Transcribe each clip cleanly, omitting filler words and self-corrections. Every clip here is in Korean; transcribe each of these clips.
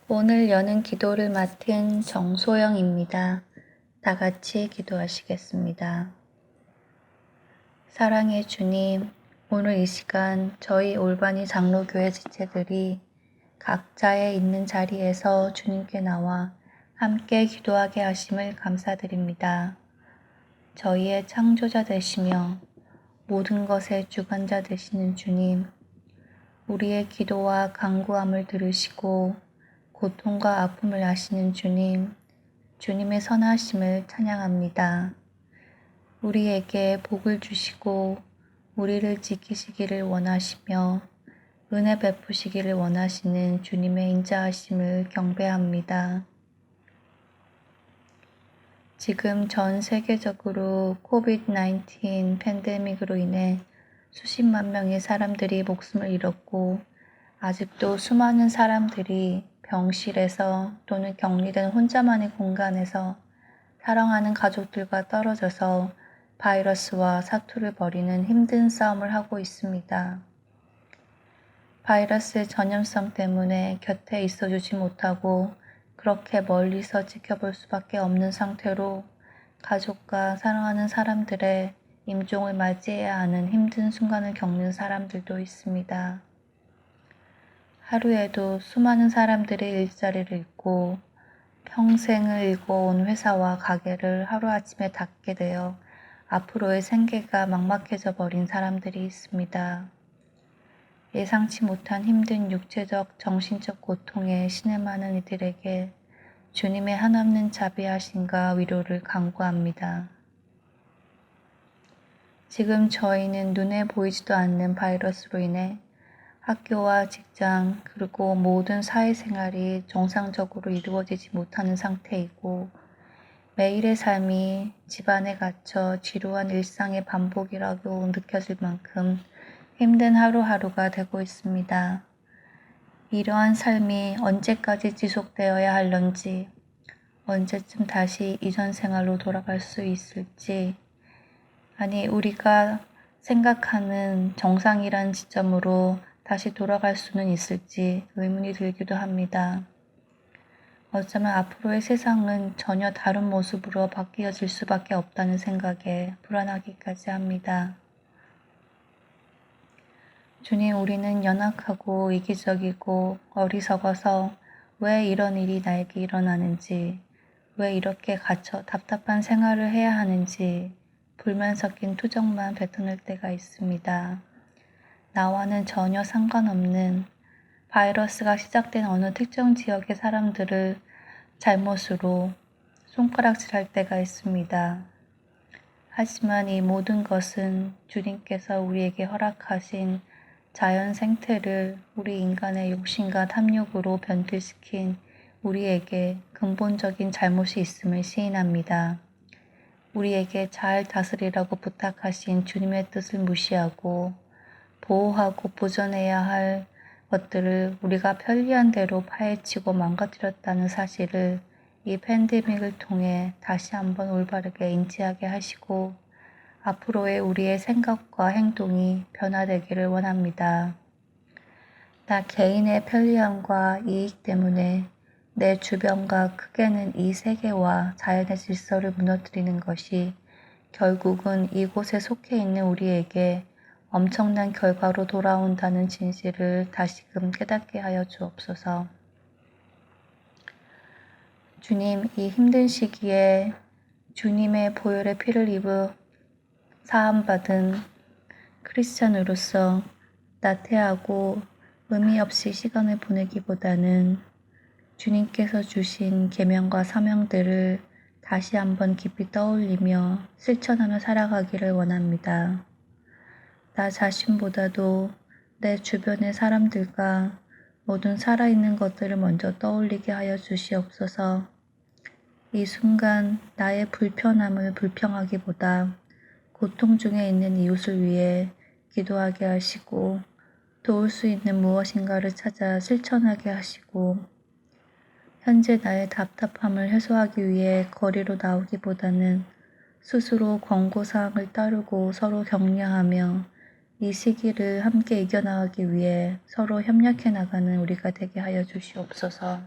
오늘 여는 기도를 맡은 정소영입니다. 다 같이 기도하시겠습니다. 사랑의 주님, 오늘 이 시간 저희 올바니 장로교회 지체들이 각자의 있는 자리에서 주님께 나와 함께 기도하게 하심을 감사드립니다. 저희의 창조자 되시며 모든 것의 주관자 되시는 주님, 우리의 기도와 간구함을 들으시고 고통과 아픔을 아시는 주님, 주님의 선하심을 찬양합니다. 우리에게 복을 주시고 우리를 지키시기를 원하시며 은혜 베푸시기를 원하시는 주님의 인자하심을 경배합니다. 지금 전 세계적으로 코비드-19 팬데믹으로 인해 수십만 명의 사람들이 목숨을 잃었고 아직도 수많은 사람들이 병실에서 또는 격리된 혼자만의 공간에서 사랑하는 가족들과 떨어져서 바이러스와 사투를 벌이는 힘든 싸움을 하고 있습니다. 바이러스의 전염성 때문에 곁에 있어주지 못하고 그렇게 멀리서 지켜볼 수밖에 없는 상태로 가족과 사랑하는 사람들의 임종을 맞이해야 하는 힘든 순간을 겪는 사람들도 있습니다. 하루에도 수많은 사람들의 일자리를 잃고 평생을 일궈온 회사와 가게를 하루아침에 닫게 되어 앞으로의 생계가 막막해져 버린 사람들이 있습니다. 예상치 못한 힘든 육체적, 정신적 고통에 신음하는 이들에게 주님의 한없는 자비하심과 위로를 간구합니다. 지금 저희는 눈에 보이지도 않는 바이러스로 인해 학교와 직장 그리고 모든 사회생활이 정상적으로 이루어지지 못하는 상태이고 매일의 삶이 집안에 갇혀 지루한 일상의 반복이라고 느껴질 만큼 힘든 하루하루가 되고 있습니다. 이러한 삶이 언제까지 지속되어야 할런지, 언제쯤 다시 이전 생활로 돌아갈 수 있을지, 아니 우리가 생각하는 정상이란 지점으로 다시 돌아갈 수는 있을지 의문이 들기도 합니다. 어쩌면 앞으로의 세상은 전혀 다른 모습으로 바뀌어질 수밖에 없다는 생각에 불안하기까지 합니다. 주님, 우리는 연약하고 이기적이고 어리석어서 왜 이런 일이 나에게 일어나는지, 왜 이렇게 갇혀 답답한 생활을 해야 하는지 불만 섞인 투정만 뱉어낼 때가 있습니다. 나와는 전혀 상관없는 바이러스가 시작된 어느 특정 지역의 사람들을 잘못으로 손가락질할 때가 있습니다. 하지만 이 모든 것은 주님께서 우리에게 허락하신 자연 생태를 우리 인간의 욕심과 탐욕으로 변질시킨 우리에게 근본적인 잘못이 있음을 시인합니다. 우리에게 잘 다스리라고 부탁하신 주님의 뜻을 무시하고 보호하고 보존해야 할 것들을 우리가 편리한 대로 파헤치고 망가뜨렸다는 사실을 이 팬데믹을 통해 다시 한번 올바르게 인지하게 하시고 앞으로의 우리의 생각과 행동이 변화되기를 원합니다. 나 개인의 편리함과 이익 때문에 내 주변과 크게는 이 세계와 자연의 질서를 무너뜨리는 것이 결국은 이곳에 속해 있는 우리에게 엄청난 결과로 돌아온다는 진실을 다시금 깨닫게 하여 주옵소서. 주님, 이 힘든 시기에 주님의 보혈의 피를 입어 사함받은 크리스찬으로서 나태하고 의미 없이 시간을 보내기보다는 주님께서 주신 계명과 사명들을 다시 한번 깊이 떠올리며 실천하며 살아가기를 원합니다. 나 자신보다도 내 주변의 사람들과 모든 살아있는 것들을 먼저 떠올리게 하여 주시옵소서. 이 순간 나의 불편함을 불평하기보다 고통 중에 있는 이웃을 위해 기도하게 하시고 도울 수 있는 무엇인가를 찾아 실천하게 하시고 현재 나의 답답함을 해소하기 위해 거리로 나오기보다는 스스로 권고사항을 따르고 서로 격려하며 이 시기를 함께 이겨나가기 위해 서로 협력해 나가는 우리가 되게 하여 주시옵소서.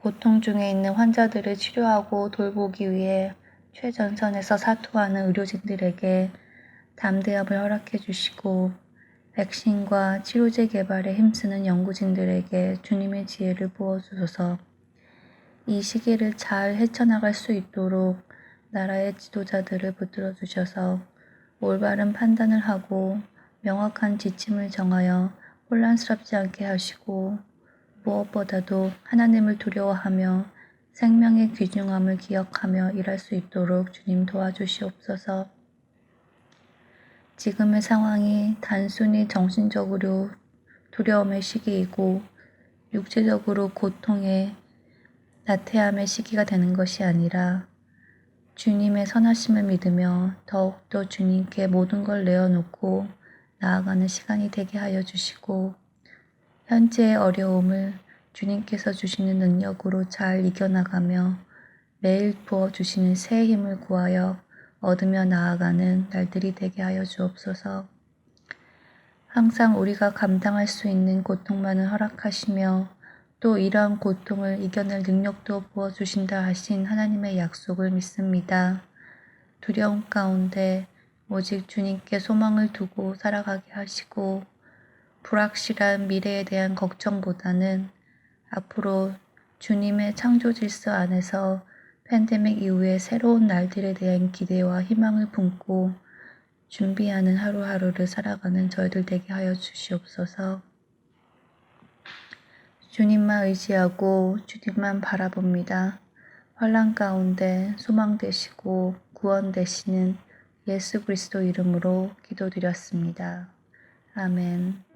고통 중에 있는 환자들을 치료하고 돌보기 위해 최전선에서 사투하는 의료진들에게 담대함을 허락해 주시고 백신과 치료제 개발에 힘쓰는 연구진들에게 주님의 지혜를 부어주소서. 이 시기를 잘 헤쳐나갈 수 있도록 나라의 지도자들을 붙들어 주셔서 올바른 판단을 하고 명확한 지침을 정하여 혼란스럽지 않게 하시고 무엇보다도 하나님을 두려워하며 생명의 귀중함을 기억하며 일할 수 있도록 주님 도와주시옵소서. 지금의 상황이 단순히 정신적으로 두려움의 시기이고 육체적으로 고통의 나태함의 시기가 되는 것이 아니라 주님의 선하심을 믿으며 더욱더 주님께 모든 걸 내어놓고 나아가는 시간이 되게 하여 주시고 현재의 어려움을 주님께서 주시는 능력으로 잘 이겨나가며 매일 부어주시는 새 힘을 구하여 얻으며 나아가는 날들이 되게 하여 주옵소서. 항상 우리가 감당할 수 있는 고통만을 허락하시며 또 이러한 고통을 이겨낼 능력도 부어주신다 하신 하나님의 약속을 믿습니다. 두려움 가운데 오직 주님께 소망을 두고 살아가게 하시고 불확실한 미래에 대한 걱정보다는 앞으로 주님의 창조 질서 안에서 팬데믹 이후의 새로운 날들에 대한 기대와 희망을 품고 준비하는 하루하루를 살아가는 저희들 되게 하여 주시옵소서. 주님만 의지하고 주님만 바라봅니다. 환난 가운데 소망 되시고 구원 되시는 예수 그리스도 이름으로 기도드렸습니다. 아멘.